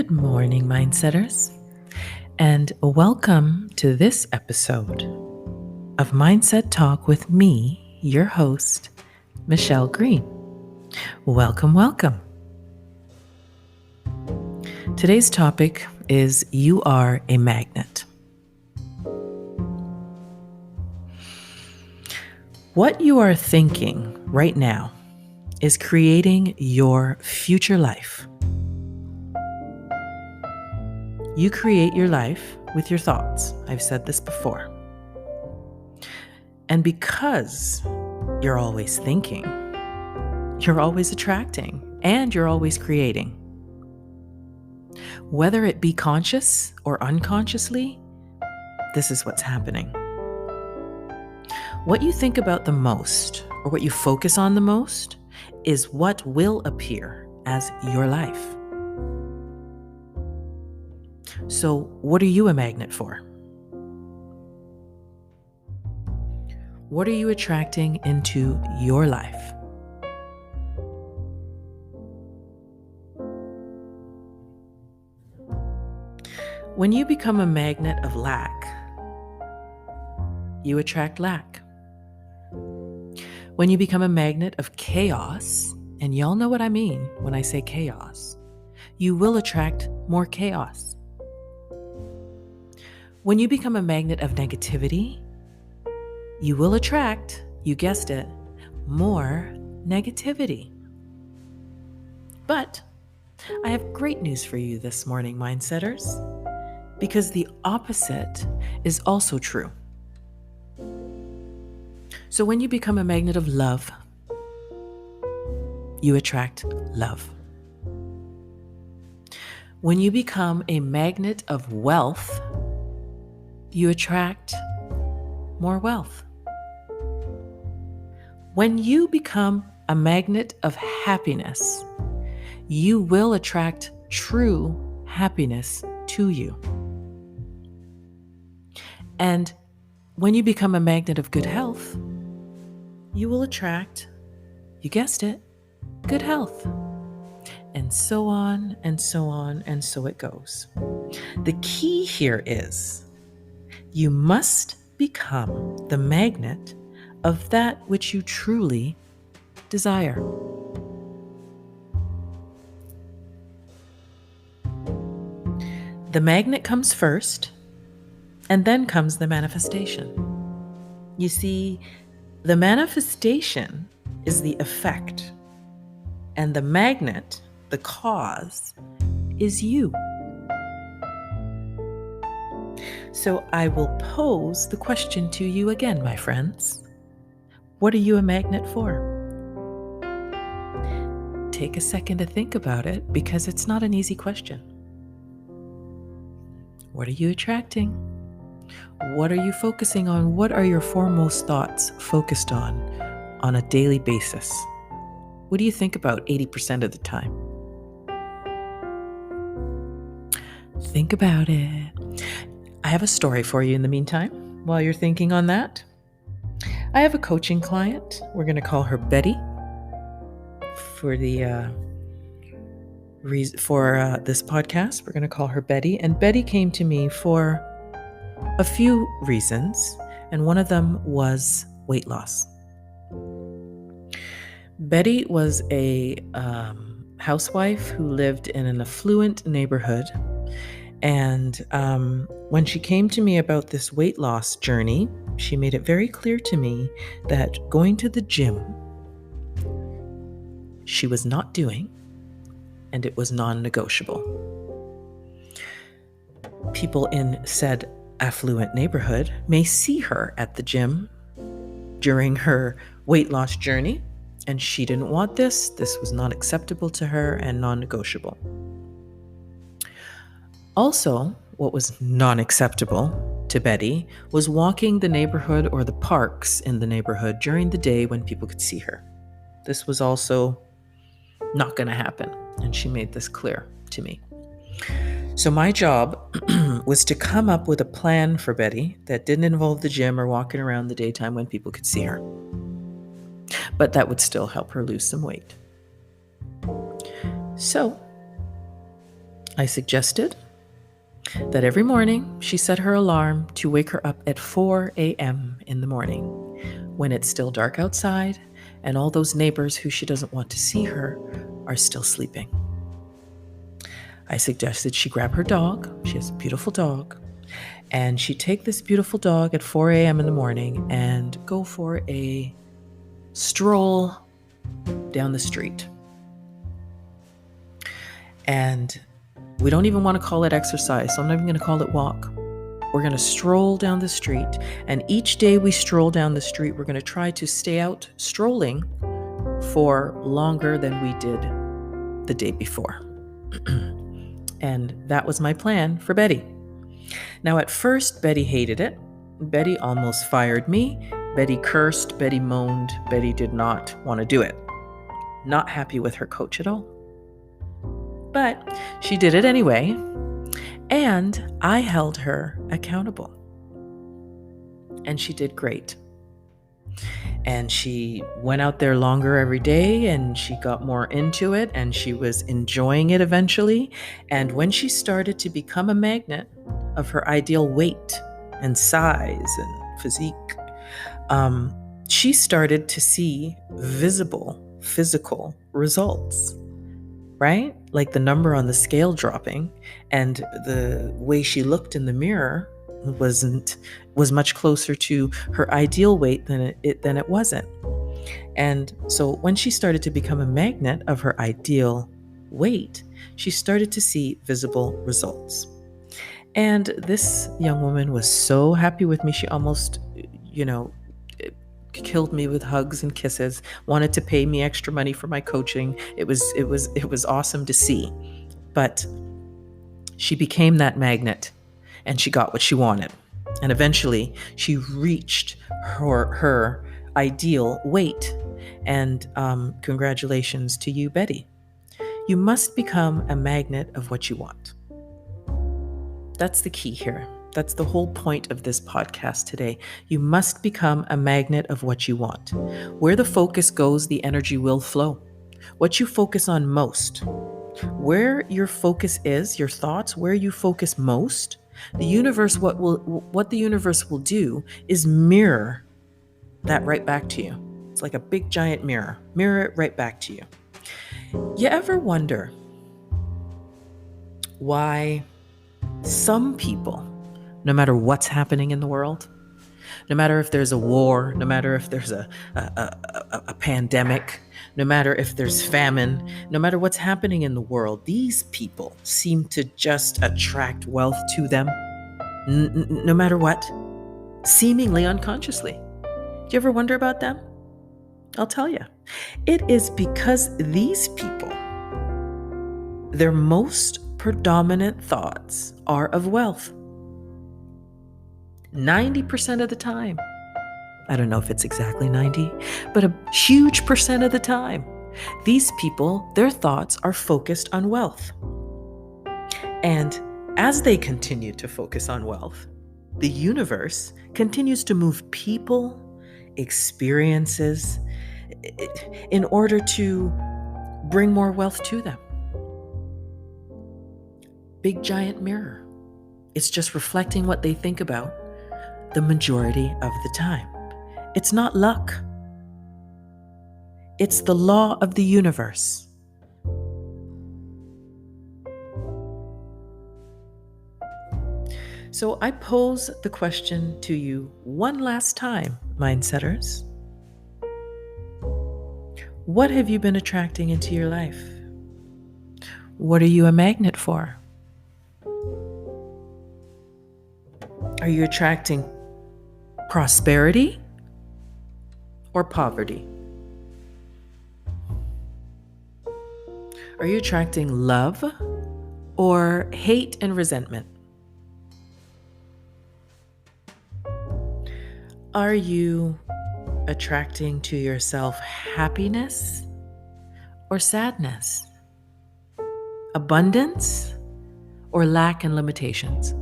Good morning, Mindsetters, and welcome to this episode of Mindset Talk with me, your host, Michelle Green. Welcome, welcome. Today's topic is You Are a Magnet. What you are thinking right now is creating your future life. You create your life with your thoughts. I've said this before. And because you're always thinking, you're always attracting, and you're always creating. Whether it be conscious or unconsciously, this is what's happening. What you think about the most, or what you focus on the most, is what will appear as your life. So, what are you a magnet for? What are you attracting into your life? When you become a magnet of lack, you attract lack. When you become a magnet of chaos, and y'all know what I mean when I say chaos, you will attract more chaos. When you become a magnet of negativity, you will attract, you guessed it, more negativity. But I have great news for you this morning, Mindsetters, because the opposite is also true. So when you become a magnet of love, you attract love. When you become a magnet of wealth, you attract more wealth. When you become a magnet of happiness, you will attract true happiness to you. And when you become a magnet of good health, you will attract, you guessed it, good health. And so on and so on and so it goes. The key here is you must become the magnet of that which you truly desire. The magnet comes first, and then comes the manifestation. You see, the manifestation is the effect, and the magnet, the cause, is you. So I will pose the question to you again, my friends. What are you a magnet for? Take a second to think about it, because it's not an easy question. What are you attracting? What are you focusing on? What are your foremost thoughts focused on a daily basis? What do you think about 80% of the time? Think about it. I have a story for you in the meantime, while you're thinking on that. I have a coaching client. We're going to call her Betty for the this podcast. We're going to call her Betty. And Betty came to me for a few reasons, and one of them was weight loss. Betty was a housewife who lived in an affluent neighborhood. And when she came to me about this weight loss journey, she made it very clear to me that going to the gym, she was not doing, and it was non-negotiable. People in said affluent neighborhood may see her at the gym during her weight loss journey, and she didn't want this. This was not acceptable to her and non-negotiable. Also, what was non-acceptable to Betty was walking the neighborhood or the parks in the neighborhood during the day when people could see her. This was also not going to happen, and she made this clear to me. So my job was to come up with a plan for Betty that didn't involve the gym or walking around the daytime when people could see her, but that would still help her lose some weight. So I suggested that every morning she set her alarm to wake her up at 4 a.m. in the morning when it's still dark outside and all those neighbors who she doesn't want to see her are still sleeping. I suggested she grab her dog. She has a beautiful dog. And she take this beautiful dog at 4 a.m. in the morning and go for a stroll down the street. And we don't even want to call it exercise, so I'm not even going to call it walk. We're going to stroll down the street. And each day we stroll down the street, we're going to try to stay out strolling for longer than we did the day before. And that was my plan for Betty. Now, at first, Betty hated it. Betty almost fired me. Betty cursed. Betty moaned. Betty did not want to do it. Not happy with her coach at all. But she did it anyway, and I held her accountable. And she did great. And she went out there longer every day, and she got more into it, and she was enjoying it eventually. And when she started to become a magnet of her ideal weight and size and physique, she started to see visible physical results, right? Like the number on the scale dropping, and the way she looked in the mirror was much closer to her ideal weight than it wasn't. And so when she started to become a magnet of her ideal weight, she started to see visible results. And this young woman was so happy with me. She almost, killed me with hugs and kisses, wanted to pay me extra money for my coaching. It was awesome to see. But she became that magnet, and she got what she wanted. And eventually she reached her ideal weight. And congratulations to you, Betty. You must become a magnet of what you want. That's the key here. That's the whole point of this podcast today. You must become a magnet of what you want. Where the focus goes, the energy will flow. What you focus on most, where your focus is, your thoughts, where you focus most, the universe, what the universe will do is mirror that right back to you. It's like a big giant mirror. Mirror it right back to you. You ever wonder why some people, no matter what's happening in the world, no matter if there's a war, no matter if there's a pandemic, no matter if there's famine, no matter what's happening in the world, these people seem to just attract wealth to them, no matter what, seemingly unconsciously. Do you ever wonder about them? I'll tell you. It is because these people, their most predominant thoughts are of wealth. 90% of the time. I don't know if it's exactly 90, but a huge percent of the time, these people, their thoughts are focused on wealth. And as they continue to focus on wealth, the universe continues to move people, experiences, in order to bring more wealth to them. Big giant mirror. It's just reflecting what they think about the majority of the time. It's not luck. It's the law of the universe. So I pose the question to you one last time, Mindsetters. What have you been attracting into your life? What are you a magnet for? Are you attracting prosperity or poverty? Are you attracting love or hate and resentment? Are you attracting to yourself happiness or sadness? Abundance or lack and limitations?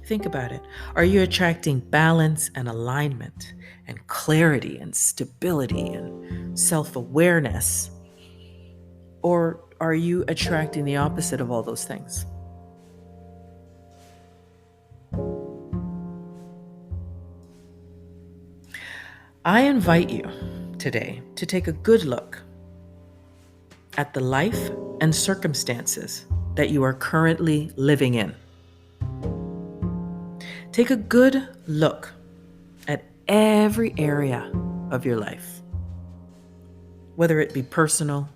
Think about it. Are you attracting balance and alignment and clarity and stability and self-awareness? Or are you attracting the opposite of all those things? I invite you today to take a good look at the life and circumstances that you are currently living in. Take a good look at every area of your life, whether it be personal,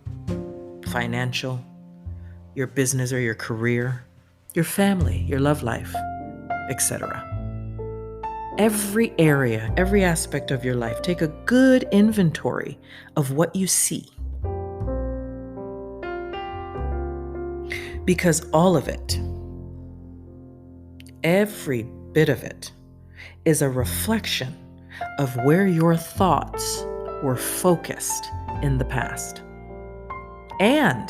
financial, your business or your career, your family, your love life, etc. Every area, every aspect of your life, take a good inventory of what you see. Because all of it, every bit of it, is a reflection of where your thoughts were focused in the past. And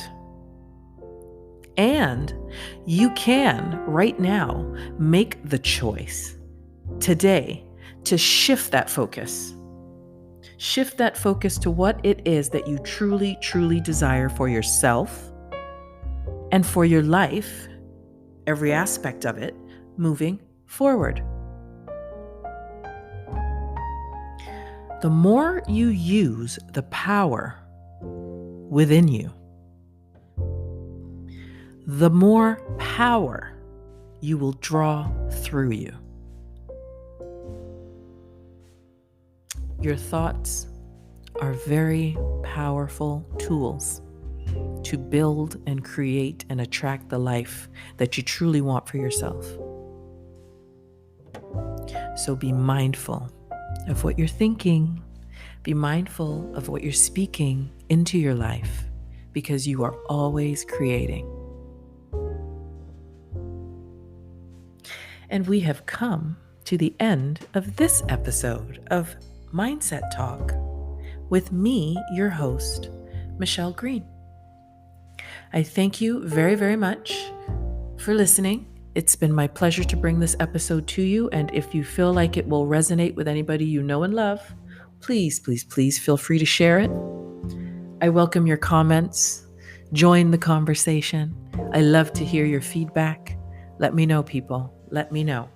you can, right now, make the choice today to shift that focus. Shift that focus to what it is that you truly, truly desire for yourself and for your life, every aspect of it, moving forward. The more you use the power within you, the more power you will draw through you. Your thoughts are very powerful tools to build and create and attract the life that you truly want for yourself. So be mindful of what you're thinking. Be mindful of what you're speaking into your life, because you are always creating. And we have come to the end of this episode of Mindset Talk with me, your host, Michelle Green. I thank you very, very much for listening. It's been my pleasure to bring this episode to you. And if you feel like it will resonate with anybody you know and love, please, please, please feel free to share it. I welcome your comments. Join the conversation. I love to hear your feedback. Let me know, people. Let me know.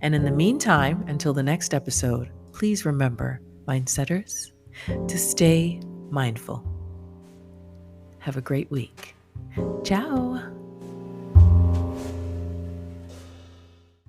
And in the meantime, until the next episode, please remember, Mindsetters, to stay mindful. Have a great week. Ciao.